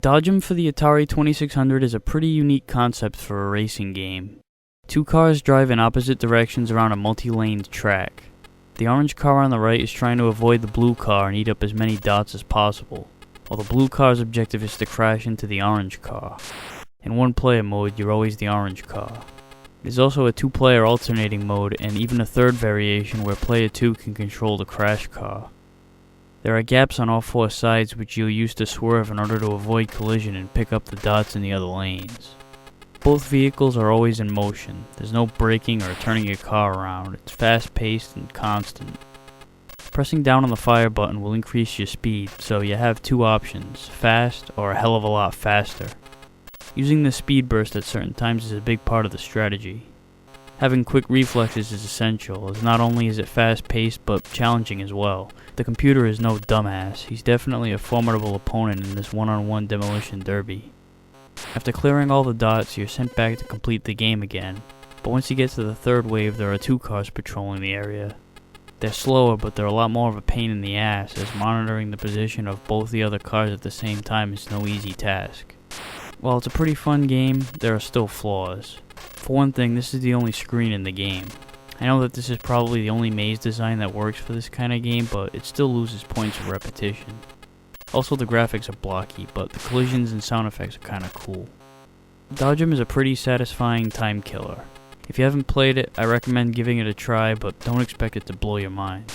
Dodgem for the Atari 2600 is a pretty unique concept for a racing game. Two cars drive in opposite directions around a multi-laned track. The orange car on the right is trying to avoid the blue car and eat up as many dots as possible, while the blue car's objective is to crash into the orange car. In one-player mode, you're always the orange car. There's also a two-player alternating mode and even a third variation where player 2 can control the crash car. There are gaps on all four sides which you'll use to swerve in order to avoid collision and pick up the dots in the other lanes. Both vehicles are always in motion. There's no braking or turning your car around. It's fast-paced and constant. Pressing down on the fire button will increase your speed, so you have two options, fast or a hell of a lot faster. Using the speed burst at certain times is a big part of the strategy. Having quick reflexes is essential, as not only is it fast-paced but challenging as well. The computer is no dumbass. He's definitely a formidable opponent in this one-on-one demolition derby. After clearing all the dots, you're sent back to complete the game again, but once you get to the third wave, there are two cars patrolling the area. They're slower, but they're a lot more of a pain in the ass, as monitoring the position of both the other cars at the same time is no easy task. While it's a pretty fun game, there are still flaws. For one thing, this is the only screen in the game. I know that this is probably the only maze design that works for this kind of game, but it still loses points of repetition. Also, the graphics are blocky, but the collisions and sound effects are kinda cool. Dodgem is a pretty satisfying time killer. If you haven't played it, I recommend giving it a try, but don't expect it to blow your mind.